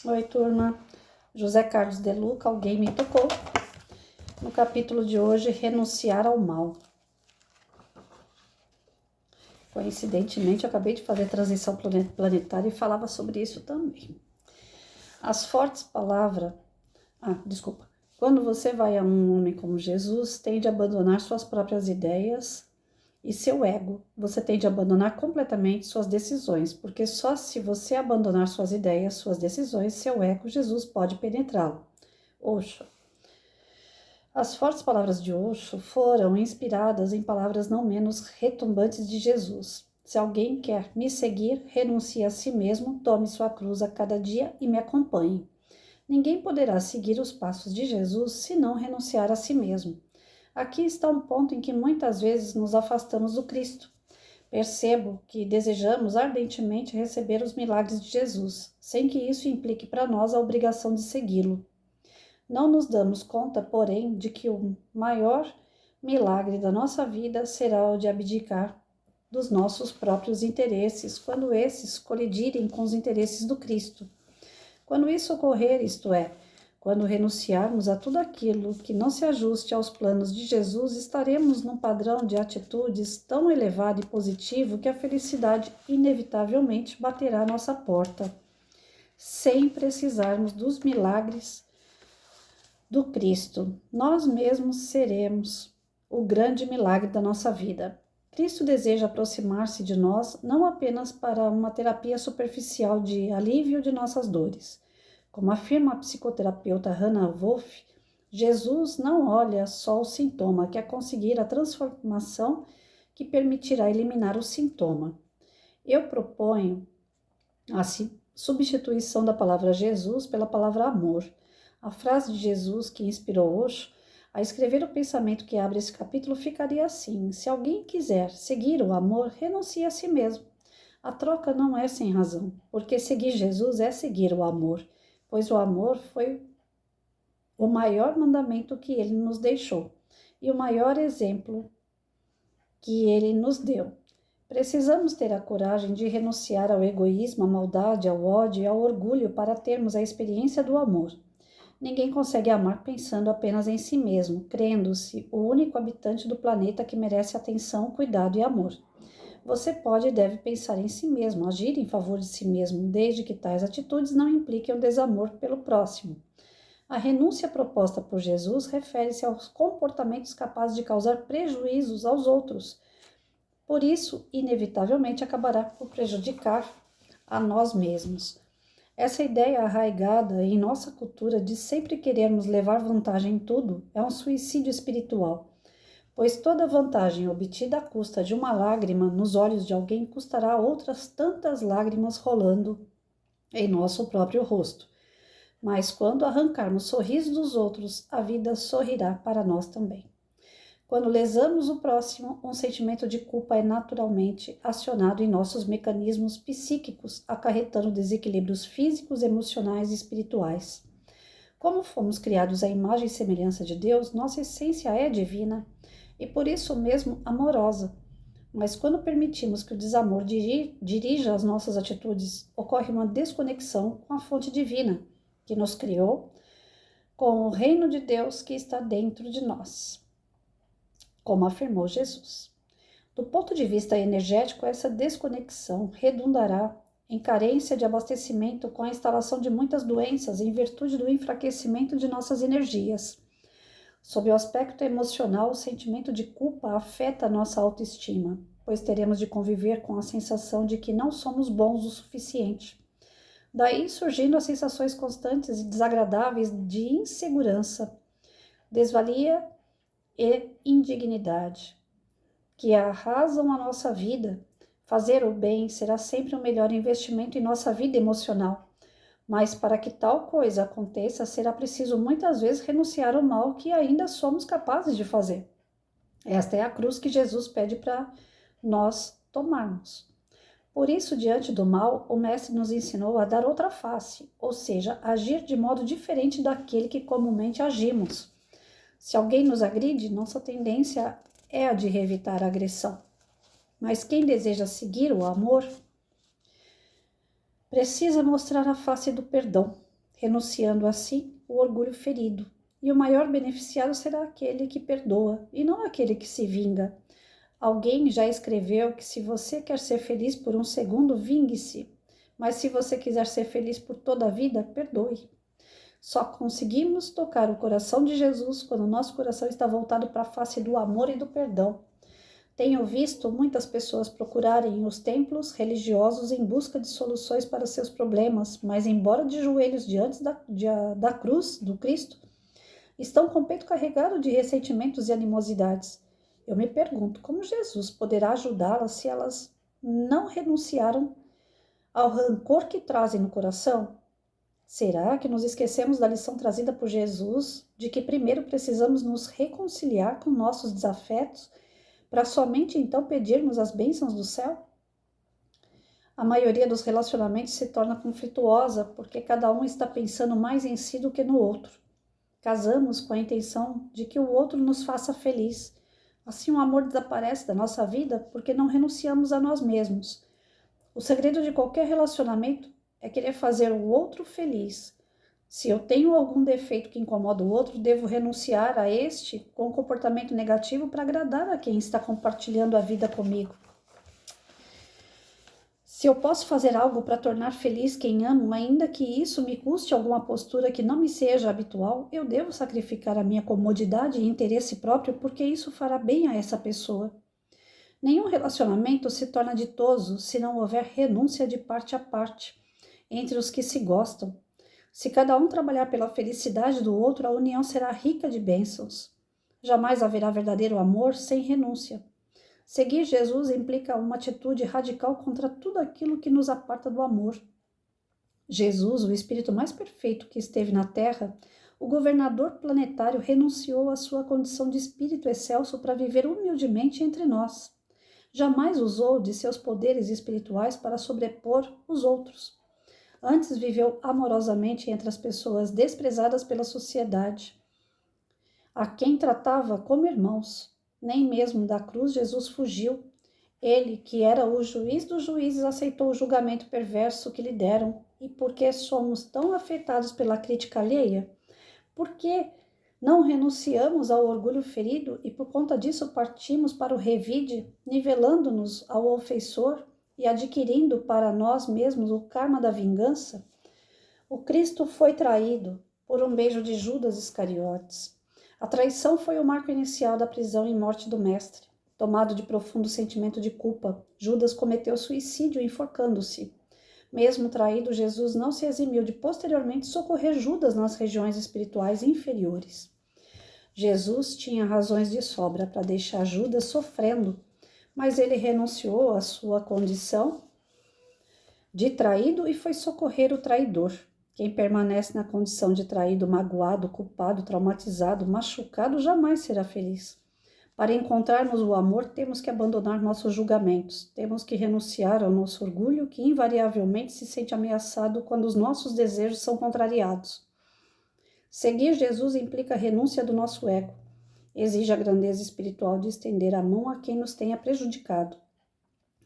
Oi, turma. José Carlos de Luca, alguém me tocou. No capítulo de hoje, renunciar ao mal. Coincidentemente, eu acabei de fazer transição planetária e falava sobre isso também. As fortes palavras... desculpa. Quando você vai a um homem como Jesus, tende a abandonar suas próprias ideias e seu ego. Você tende a abandonar completamente suas decisões, porque só se você abandonar suas ideias, suas decisões, seu ego, Jesus pode penetrá-lo. Osho. As fortes palavras de Osho foram inspiradas em palavras não menos retumbantes de Jesus. Se alguém quer me seguir, renuncie a si mesmo, tome sua cruz a cada dia e me acompanhe. Ninguém poderá seguir os passos de Jesus se não renunciar a si mesmo. Aqui está um ponto em que muitas vezes nos afastamos do Cristo. Percebo que desejamos ardentemente receber os milagres de Jesus, sem que isso implique para nós a obrigação de segui-lo. Não nos damos conta, porém, de que o maior milagre da nossa vida será o de abdicar dos nossos próprios interesses, quando esses colidirem com os interesses do Cristo. Quando isso ocorrer, isto é, quando renunciarmos a tudo aquilo que não se ajuste aos planos de Jesus, estaremos num padrão de atitudes tão elevado e positivo que a felicidade inevitavelmente baterá à nossa porta, sem precisarmos dos milagres do Cristo. Nós mesmos seremos o grande milagre da nossa vida. Cristo deseja aproximar-se de nós não apenas para uma terapia superficial de alívio de nossas dores. Como afirma a psicoterapeuta Hannah Wolff, Jesus não olha só o sintoma, quer conseguir a transformação que permitirá eliminar o sintoma. Eu proponho a substituição da palavra Jesus pela palavra amor. A frase de Jesus que inspirou Osho a escrever o pensamento que abre esse capítulo ficaria assim: se alguém quiser seguir o amor, renuncie a si mesmo. A troca não é sem razão, porque seguir Jesus é seguir o amor, pois o amor foi o maior mandamento que ele nos deixou e o maior exemplo que ele nos deu. Precisamos ter a coragem de renunciar ao egoísmo, à maldade, ao ódio e ao orgulho para termos a experiência do amor. Ninguém consegue amar pensando apenas em si mesmo, crendo-se o único habitante do planeta que merece atenção, cuidado e amor. Você pode e deve pensar em si mesmo, agir em favor de si mesmo, desde que tais atitudes não impliquem o desamor pelo próximo. A renúncia proposta por Jesus refere-se aos comportamentos capazes de causar prejuízos aos outros. Por isso, inevitavelmente, acabará por prejudicar a nós mesmos. Essa ideia arraigada em nossa cultura de sempre querermos levar vantagem em tudo é um suicídio espiritual, pois toda vantagem obtida à custa de uma lágrima nos olhos de alguém custará outras tantas lágrimas rolando em nosso próprio rosto. Mas quando arrancarmos sorrisos dos outros, a vida sorrirá para nós também. Quando lesamos o próximo, um sentimento de culpa é naturalmente acionado em nossos mecanismos psíquicos, acarretando desequilíbrios físicos, emocionais e espirituais. Como fomos criados à imagem e semelhança de Deus, nossa essência é divina e por isso mesmo amorosa. Mas quando permitimos que o desamor dirija as nossas atitudes, ocorre uma desconexão com a fonte divina que nos criou, com o reino de Deus que está dentro de nós, como afirmou Jesus. Do ponto de vista energético, essa desconexão redundará em carência de abastecimento com a instalação de muitas doenças em virtude do enfraquecimento de nossas energias. Sob o aspecto emocional, o sentimento de culpa afeta a nossa autoestima, pois teremos de conviver com a sensação de que não somos bons o suficiente. Daí surgindo as sensações constantes e desagradáveis de insegurança, desvalia e indignidade, que arrasam a nossa vida. Fazer o bem será sempre o melhor investimento em nossa vida emocional. Mas para que tal coisa aconteça, será preciso muitas vezes renunciar ao mal que ainda somos capazes de fazer. Esta é a cruz que Jesus pede para nós tomarmos. Por isso, diante do mal, o Mestre nos ensinou a dar outra face, ou seja, agir de modo diferente daquele que comumente agimos. Se alguém nos agride, nossa tendência é a de evitar a agressão. Mas quem deseja seguir o amor precisa mostrar a face do perdão. renunciando assim o orgulho ferido. E o maior beneficiado será aquele que perdoa, e não aquele que se vinga. Alguém já escreveu que se você quer ser feliz por um segundo, vingue-se. Mas se você quiser ser feliz por toda a vida, perdoe. Só conseguimos tocar o coração de Jesus quando o nosso coração está voltado para a face do amor e do perdão. Tenho visto muitas pessoas procurarem os templos religiosos em busca de soluções para seus problemas, mas embora de joelhos diante da cruz do Cristo, estão com o peito carregado de ressentimentos e animosidades. Eu me pergunto como Jesus poderá ajudá-las se elas não renunciaram ao rancor que trazem no coração? Será que nos esquecemos da lição trazida por Jesus, de que primeiro precisamos nos reconciliar com nossos desafetos, para somente então pedirmos as bênçãos do céu? A maioria dos relacionamentos se torna conflituosa porque cada um está pensando mais em si do que no outro. Casamos com a intenção de que o outro nos faça feliz. Assim o amor desaparece da nossa vida porque não renunciamos a nós mesmos. O segredo de qualquer relacionamento é querer fazer o outro feliz. Se eu tenho algum defeito que incomoda o outro, devo renunciar a este com um comportamento negativo para agradar a quem está compartilhando a vida comigo. Se eu posso fazer algo para tornar feliz quem amo, ainda que isso me custe alguma postura que não me seja habitual, eu devo sacrificar a minha comodidade e interesse próprio porque isso fará bem a essa pessoa. Nenhum relacionamento se torna ditoso se não houver renúncia de parte a parte, entre os que se gostam. Se cada um trabalhar pela felicidade do outro, a união será rica de bênçãos. Jamais haverá verdadeiro amor sem renúncia. Seguir Jesus implica uma atitude radical contra tudo aquilo que nos aparta do amor. Jesus, o espírito mais perfeito que esteve na Terra, o governador planetário, renunciou à sua condição de espírito excelso para viver humildemente entre nós. Jamais usou de seus poderes espirituais para sobrepor os outros. Antes viveu amorosamente entre as pessoas desprezadas pela sociedade, a quem tratava como irmãos. Nem mesmo da cruz Jesus fugiu. Ele, que era o juiz dos juízes, aceitou o julgamento perverso que lhe deram. E por que somos tão afetados pela crítica alheia? Por que não renunciamos ao orgulho ferido e por conta disso partimos para o revide, nivelando-nos ao ofensor e adquirindo para nós mesmos o karma da vingança? O Cristo foi traído por um beijo de Judas Iscariotes. A traição foi o marco inicial da prisão e morte do Mestre. Tomado de profundo sentimento de culpa, Judas cometeu suicídio enforcando-se. Mesmo traído, Jesus não se eximiu de posteriormente socorrer Judas nas regiões espirituais inferiores. Jesus tinha razões de sobra para deixar Judas sofrendo, mas ele renunciou à sua condição de traído e foi socorrer o traidor. Quem permanece na condição de traído, magoado, culpado, traumatizado, machucado, jamais será feliz. Para encontrarmos o amor, temos que abandonar nossos julgamentos, temos que renunciar ao nosso orgulho, que invariavelmente se sente ameaçado quando os nossos desejos são contrariados. Seguir Jesus implica a renúncia do nosso ego, exige a grandeza espiritual de estender a mão a quem nos tenha prejudicado.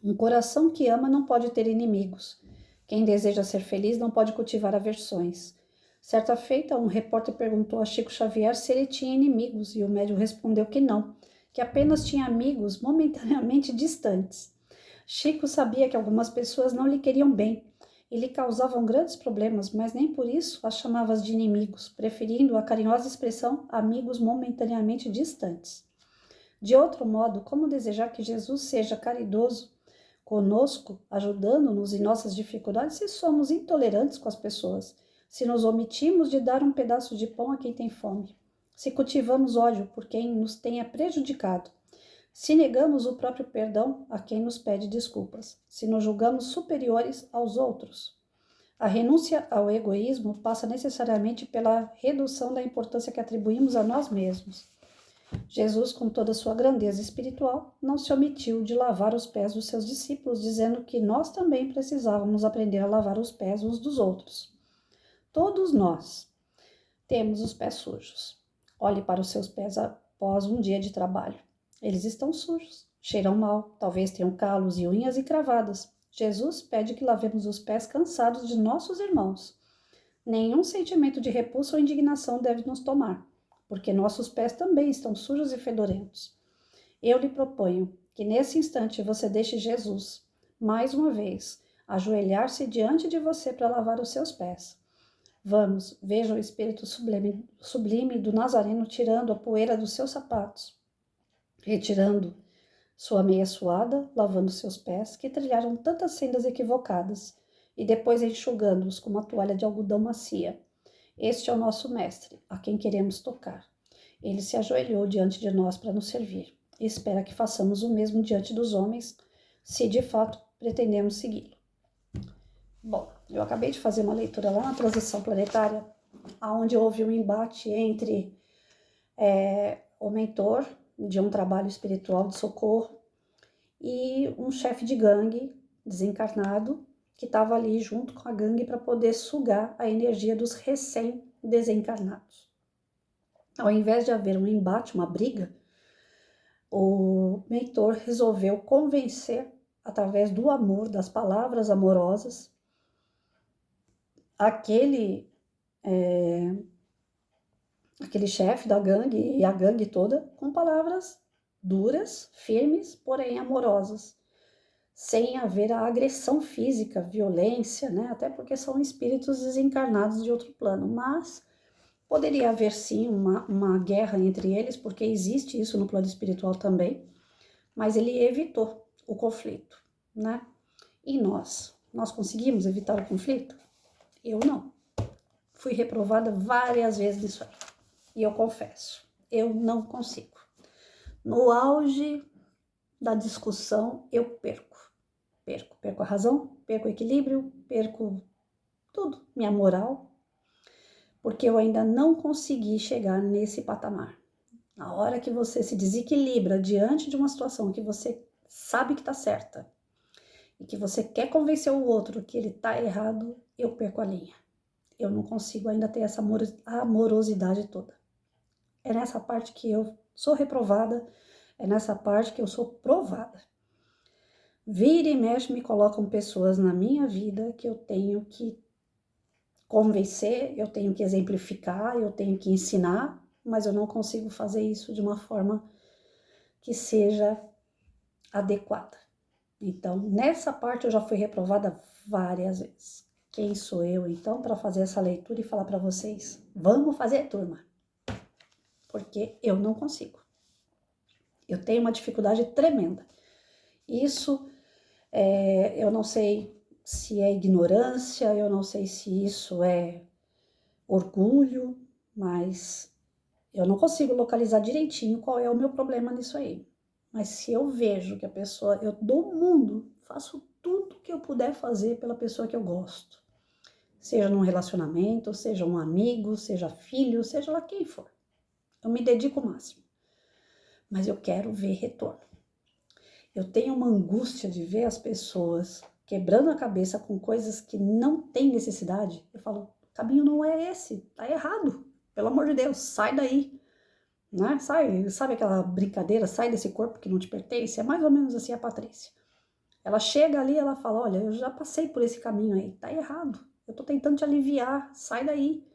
Um coração que ama não pode ter inimigos. Quem deseja ser feliz não pode cultivar aversões. Certa feita, um repórter perguntou a Chico Xavier se ele tinha inimigos e o médium respondeu que não, que apenas tinha amigos momentaneamente distantes. Chico sabia que algumas pessoas não lhe queriam bem e lhe causavam grandes problemas, mas nem por isso as chamava de inimigos, preferindo a carinhosa expressão amigos momentaneamente distantes. De outro modo, como desejar que Jesus seja caridoso conosco, ajudando-nos em nossas dificuldades, se somos intolerantes com as pessoas, se nos omitimos de dar um pedaço de pão a quem tem fome, se cultivamos ódio por quem nos tenha prejudicado, se negamos o próprio perdão a quem nos pede desculpas, se nos julgamos superiores aos outros. A renúncia ao egoísmo passa necessariamente pela redução da importância que atribuímos a nós mesmos. Jesus, com toda a sua grandeza espiritual, não se omitiu de lavar os pés dos seus discípulos, dizendo que nós também precisávamos aprender a lavar os pés uns dos outros. Todos nós temos os pés sujos. Olhe para os seus pés após um dia de trabalho. Eles estão sujos, cheiram mal, talvez tenham calos e unhas encravadas. Jesus pede que lavemos os pés cansados de nossos irmãos. Nenhum sentimento de repulsa ou indignação deve nos tomar, porque nossos pés também estão sujos e fedorentos. Eu lhe proponho que nesse instante você deixe Jesus, mais uma vez, ajoelhar-se diante de você para lavar os seus pés. Vamos, veja o espírito sublime do Nazareno tirando a poeira dos seus sapatos, retirando sua meia suada, lavando seus pés, que trilharam tantas sendas equivocadas, e depois enxugando-os com uma toalha de algodão macia. Este é o nosso mestre, a quem queremos tocar. Ele se ajoelhou diante de nós para nos servir, e espera que façamos o mesmo diante dos homens, se de fato pretendemos segui-lo. Bom, eu acabei de fazer uma leitura lá na Transição Planetária, onde houve um embate entre o mentor de um trabalho espiritual de socorro e um chefe de gangue desencarnado que estava ali junto com a gangue para poder sugar a energia dos recém-desencarnados. Ao invés de haver um embate, uma briga, o mentor resolveu convencer, através do amor, das palavras amorosas, aquele chefe da gangue e a gangue toda com palavras duras, firmes, porém amorosas, sem haver a agressão física, violência, né? Até porque são espíritos desencarnados de outro plano, mas poderia haver sim uma guerra entre eles, porque existe isso no plano espiritual também, mas ele evitou o conflito, né? E nós conseguimos evitar o conflito? Eu não. Fui reprovada várias vezes nisso aí. E eu confesso, eu não consigo. No auge da discussão, eu perco. Perco a razão, perco o equilíbrio, perco tudo, minha moral, porque eu ainda não consegui chegar nesse patamar. Na hora que você se desequilibra diante de uma situação que você sabe que tá certa e que você quer convencer o outro que ele tá errado, eu perco a linha. Eu não consigo ainda ter essa amorosidade toda. É nessa parte que eu sou reprovada, é nessa parte que eu sou provada. Vira e mexe me colocam pessoas na minha vida que eu tenho que convencer, eu tenho que exemplificar, eu tenho que ensinar, mas eu não consigo fazer isso de uma forma que seja adequada. Então, nessa parte eu já fui reprovada várias vezes. Quem sou eu, então, para fazer essa leitura e falar para vocês? Vamos fazer, turma! Porque eu não consigo. Eu tenho uma dificuldade tremenda. Isso, eu não sei se é ignorância, eu não sei se isso é orgulho, mas eu não consigo localizar direitinho qual é o meu problema nisso aí. Mas se eu vejo que a pessoa, eu dou o mundo, faço tudo que eu puder fazer pela pessoa que eu gosto. Seja num relacionamento, seja um amigo, seja filho, seja lá quem for. Eu me dedico o máximo. Mas eu quero ver retorno. Eu tenho uma angústia de ver as pessoas quebrando a cabeça com coisas que não tem necessidade. Eu falo, o caminho não é esse, tá errado. Pelo amor de Deus, sai daí. Né? Sabe aquela brincadeira, sai desse corpo que não te pertence? É mais ou menos assim a Patrícia. Ela chega ali, ela fala, olha, eu já passei por esse caminho aí, tá errado. Eu tô tentando te aliviar, sai daí.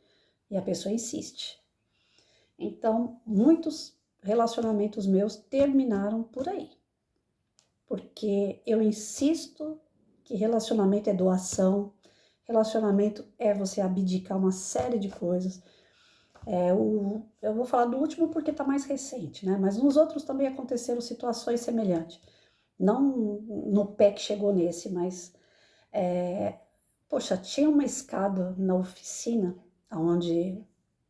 E a pessoa insiste. Então, muitos relacionamentos meus terminaram por aí. Porque eu insisto que relacionamento é doação, relacionamento é você abdicar uma série de coisas. Eu vou falar do último porque está mais recente, né? Mas nos outros também aconteceram situações semelhantes. Não no pé que chegou nesse, mas... poxa, tinha uma escada na oficina, onde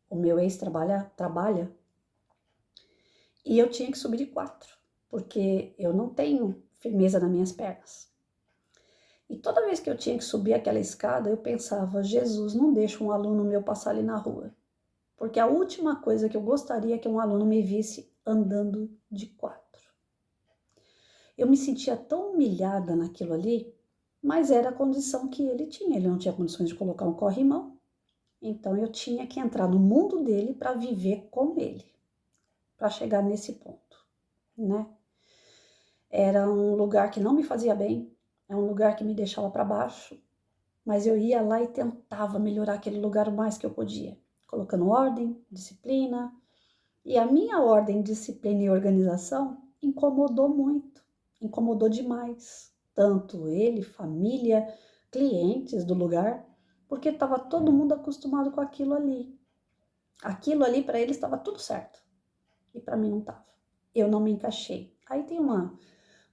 o meu ex trabalha, e eu tinha que subir de 4, porque eu não tenho firmeza nas minhas pernas. E toda vez que eu tinha que subir aquela escada, eu pensava, Jesus, não deixa um aluno meu passar ali na rua. Porque a última coisa que eu gostaria é que um aluno me visse andando de 4. Eu me sentia tão humilhada naquilo ali, mas era a condição que ele tinha. Ele não tinha condições de colocar um corrimão, então eu tinha que entrar no mundo dele para viver com ele, para chegar nesse ponto, né? Era um lugar que não me fazia bem, é um lugar que me deixava para baixo, mas eu ia lá e tentava melhorar aquele lugar o mais que eu podia, colocando ordem, disciplina. E a minha ordem, disciplina e organização incomodou muito, incomodou demais. Tanto ele, família, clientes do lugar, porque estava todo mundo acostumado com aquilo ali. Aquilo ali para eles estava tudo certo e para mim não estava. Eu não me encaixei. Aí tem uma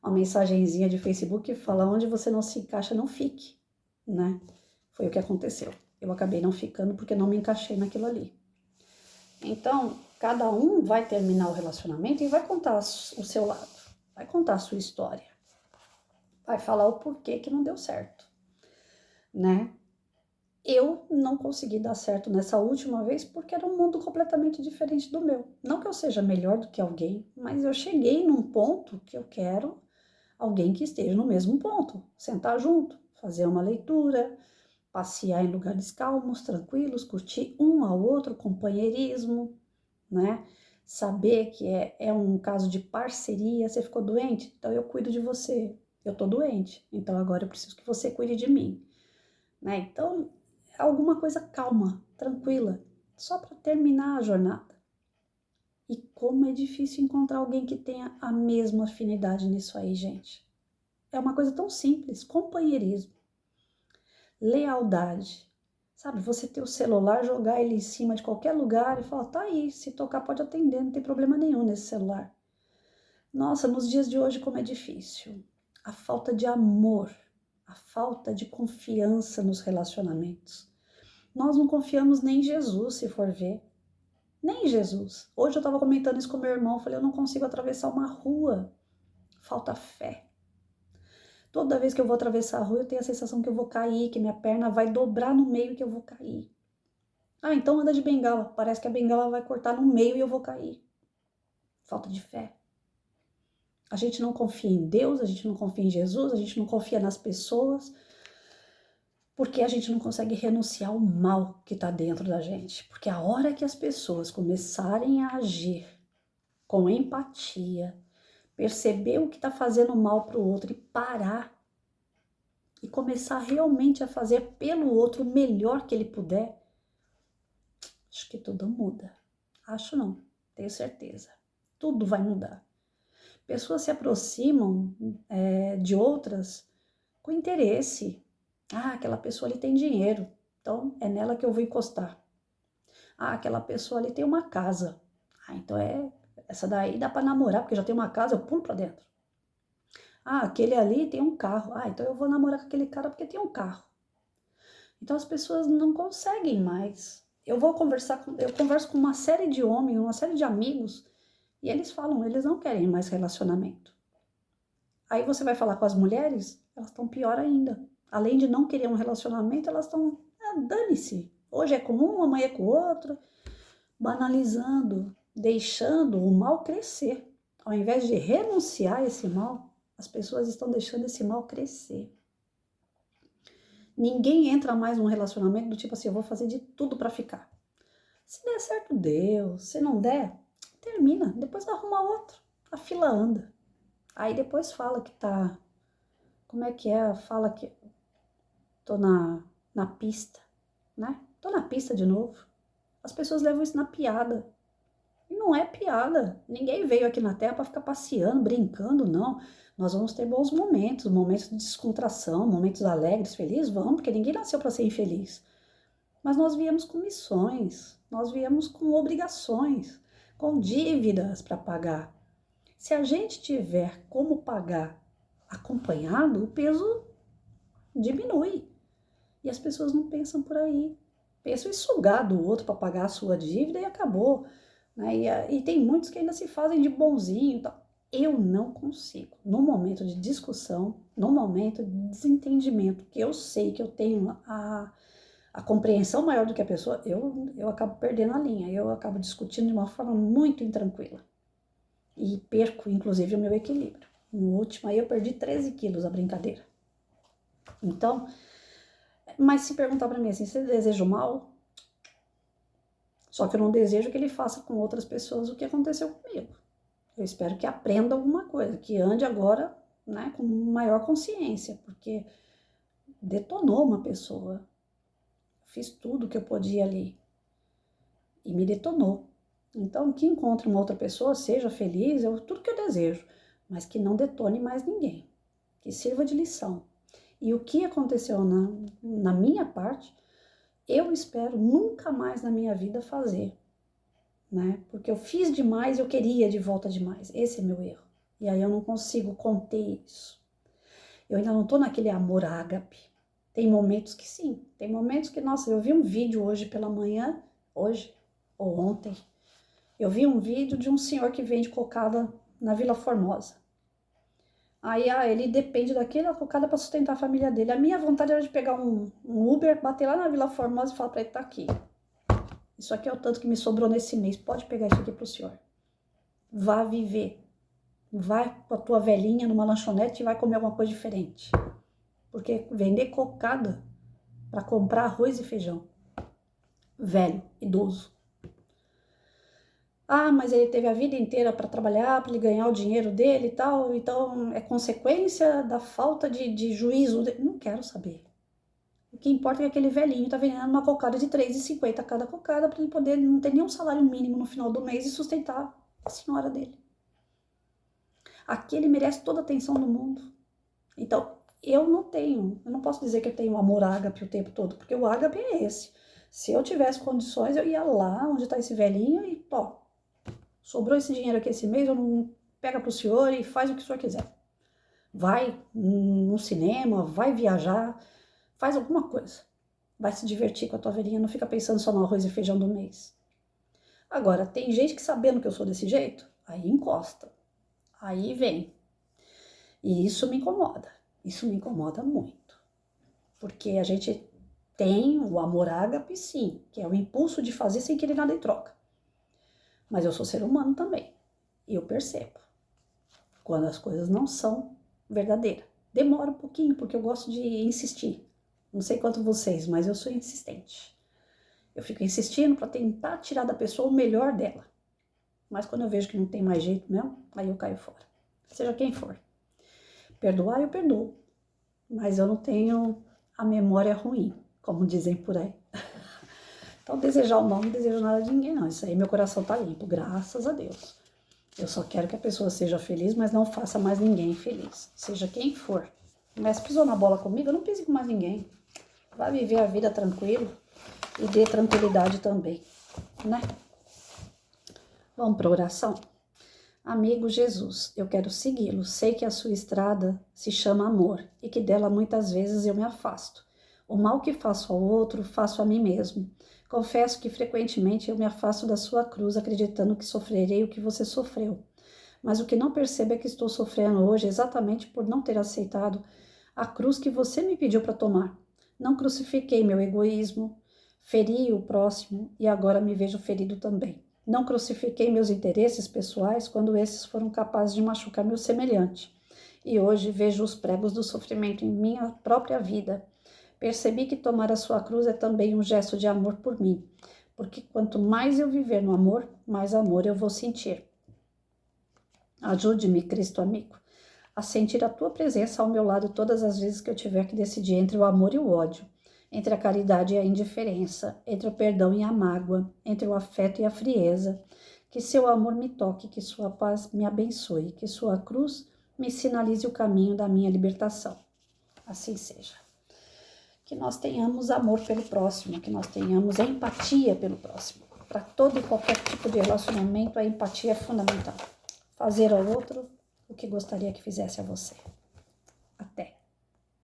mensagenzinha de Facebook que fala: onde você não se encaixa, não fique, né? Foi o que aconteceu. Eu acabei não ficando porque não me encaixei naquilo ali. Então, cada um vai terminar o relacionamento e vai contar o seu lado, vai contar a sua história, vai falar o porquê que não deu certo, né? Eu não consegui dar certo nessa última vez porque era um mundo completamente diferente do meu. Não que eu seja melhor do que alguém, mas eu cheguei num ponto que eu quero alguém que esteja no mesmo ponto, sentar junto, fazer uma leitura, passear em lugares calmos, tranquilos, curtir um ao outro, companheirismo, né? Saber que é um caso de parceria. Você ficou doente? Então eu cuido de você. Eu tô doente, então agora eu preciso que você cuide de mim, né? Então, alguma coisa calma, tranquila, só para terminar a jornada. E como é difícil encontrar alguém que tenha a mesma afinidade nisso aí, gente. É uma coisa tão simples, companheirismo, lealdade. Sabe, você ter o celular, jogar ele em cima de qualquer lugar e falar: tá aí, se tocar pode atender, não tem problema nenhum nesse celular. Nossa, nos dias de hoje como é difícil. A falta de amor, a falta de confiança nos relacionamentos. Nós não confiamos nem em Jesus, se for ver. Nem em Jesus. Hoje eu estava comentando isso com meu irmão, falei: eu não consigo atravessar uma rua. Falta fé. Toda vez que eu vou atravessar a rua, eu tenho a sensação que eu vou cair, que minha perna vai dobrar no meio e que eu vou cair. Ah, então anda de bengala. Parece que a bengala vai cortar no meio e eu vou cair. Falta de fé. A gente não confia em Deus, a gente não confia em Jesus, a gente não confia nas pessoas, porque a gente não consegue renunciar ao mal que está dentro da gente. Porque a hora que as pessoas começarem a agir com empatia, perceber o que está fazendo mal para o outro e parar, e começar realmente a fazer pelo outro o melhor que ele puder, acho que tudo muda. Acho não, tenho certeza. Tudo vai mudar. Pessoas se aproximam de outras com interesse. Ah, aquela pessoa ali tem dinheiro, então é nela que eu vou encostar. Ah, aquela pessoa ali tem uma casa. Ah, então essa daí dá para namorar, porque já tem uma casa, eu pulo para dentro. Ah, aquele ali tem um carro. Ah, então eu vou namorar com aquele cara porque tem um carro. Então as pessoas não conseguem mais. Eu converso com uma série de homens, uma série de amigos, e eles falam, eles não querem mais relacionamento. Aí você vai falar com as mulheres, elas estão pior ainda. Além de não querer um relacionamento, elas estão, dane-se. Hoje é com um, amanhã é com o outro, banalizando, deixando o mal crescer. Ao invés de renunciar a esse mal, as pessoas estão deixando esse mal crescer. Ninguém entra mais num relacionamento do tipo assim: eu vou fazer de tudo para ficar. Se der certo, deu. Se não der, termina. Depois arruma outro. A fila anda. Aí depois fala que tá... Como é que é? Fala que tô na pista, né? Tô na pista de novo. As pessoas levam isso na piada. E não é piada. Ninguém veio aqui na Terra para ficar passeando, brincando, não. Nós vamos ter bons momentos, momentos de descontração, momentos alegres, felizes, vamos, porque ninguém nasceu para ser infeliz. Mas nós viemos com missões, nós viemos com obrigações, com dívidas para pagar. Se a gente tiver como pagar acompanhado, o peso diminui. E as pessoas não pensam por aí. Pensam em sugar do outro para pagar a sua dívida e acabou. Né? E tem muitos que ainda se fazem de bonzinho. Tal. Eu não consigo. No momento de discussão, no momento de desentendimento, que eu sei que eu tenho a compreensão maior do que a pessoa, eu acabo perdendo a linha. Eu acabo discutindo de uma forma muito intranquila. E perco, inclusive, o meu equilíbrio. No último aí eu perdi 13 quilos a brincadeira. Então... Mas se perguntar para mim assim, você deseja o mal? Só que eu não desejo que ele faça com outras pessoas o que aconteceu comigo. Eu espero que aprenda alguma coisa, que ande agora, né, com maior consciência, porque detonou uma pessoa. Fiz tudo que eu podia ali e me detonou. Então, que encontre uma outra pessoa, seja feliz, é tudo que eu desejo, mas que não detone mais ninguém, que sirva de lição. E o que aconteceu na minha parte, eu espero nunca mais na minha vida fazer, né? Porque eu fiz demais, eu queria de volta demais. Esse é meu erro. E aí eu não consigo conter isso. Eu ainda não tô naquele amor ágape. Tem momentos que sim, tem momentos que, nossa, eu vi um vídeo hoje pela manhã, hoje ou ontem, eu vi um vídeo de um senhor que vende cocada na Vila Formosa. Aí ele depende daquela cocada para sustentar a família dele. A minha vontade era de pegar um Uber, bater lá na Vila Formosa e falar para ele, tá aqui. Isso aqui é o tanto que me sobrou nesse mês, pode pegar isso aqui pro senhor. Vá viver. Vai com a tua velhinha numa lanchonete e vai comer alguma coisa diferente. Porque vender cocada para comprar arroz e feijão. Velho, idoso. Ah, mas ele teve a vida inteira para trabalhar, para ele ganhar o dinheiro dele e tal, então é consequência da falta de juízo dele. Não quero saber. O que importa é que aquele velhinho tá vendendo uma cocada de R$3,50 cada cocada para ele poder não ter nenhum salário mínimo no final do mês e sustentar a senhora dele. Aquele merece toda a atenção do mundo. Então, eu não posso dizer que eu tenho amor ágape o tempo todo, porque o ágape é esse. Se eu tivesse condições, eu ia lá onde está esse velhinho e, sobrou esse dinheiro aqui esse mês, eu não pega pro senhor e faz o que o senhor quiser. Vai no cinema, vai viajar, faz alguma coisa. Vai se divertir com a tua velhinha, não fica pensando só no arroz e feijão do mês. Agora, tem gente que sabendo que eu sou desse jeito, aí encosta, aí vem. E isso me incomoda muito. Porque a gente tem o amor ágape, sim, que é o impulso de fazer sem querer nada em troca. Mas eu sou ser humano também. E eu percebo quando as coisas não são verdadeiras. Demora um pouquinho, porque eu gosto de insistir. Não sei quanto vocês, mas eu sou insistente. Eu fico insistindo para tentar tirar da pessoa o melhor dela. Mas quando eu vejo que não tem mais jeito mesmo, aí eu caio fora. Seja quem for. Perdoar, eu perdoo. Mas eu não tenho a memória ruim, como dizem por aí. Então, desejar o mal não desejo nada de ninguém, não. Isso aí, meu coração tá limpo, graças a Deus. Eu só quero que a pessoa seja feliz, mas não faça mais ninguém feliz. Seja quem for. Mas pisou na bola comigo, eu não pise com mais ninguém. Vai viver a vida tranquilo e dê tranquilidade também, né? Vamos para oração? Amigo Jesus, eu quero segui-lo. Sei que a sua estrada se chama amor e que dela muitas vezes eu me afasto. O mal que faço ao outro, faço a mim mesmo. Confesso que frequentemente eu me afasto da sua cruz, acreditando que sofrerei o que você sofreu. Mas o que não percebo é que estou sofrendo hoje exatamente por não ter aceitado a cruz que você me pediu para tomar. Não crucifiquei meu egoísmo, feri o próximo e agora me vejo ferido também. Não crucifiquei meus interesses pessoais quando esses foram capazes de machucar meu semelhante. E hoje vejo os pregos do sofrimento em minha própria vida. Percebi que tomar a sua cruz é também um gesto de amor por mim, porque quanto mais eu viver no amor, mais amor eu vou sentir. Ajude-me, Cristo amigo, a sentir a tua presença ao meu lado todas as vezes que eu tiver que decidir entre o amor e o ódio, entre a caridade e a indiferença, entre o perdão e a mágoa, entre o afeto e a frieza. Que seu amor me toque, que sua paz me abençoe, que sua cruz me sinalize o caminho da minha libertação. Assim seja. Que nós tenhamos amor pelo próximo, que nós tenhamos empatia pelo próximo. Para todo e qualquer tipo de relacionamento, a empatia é fundamental. Fazer ao outro o que gostaria que fizesse a você.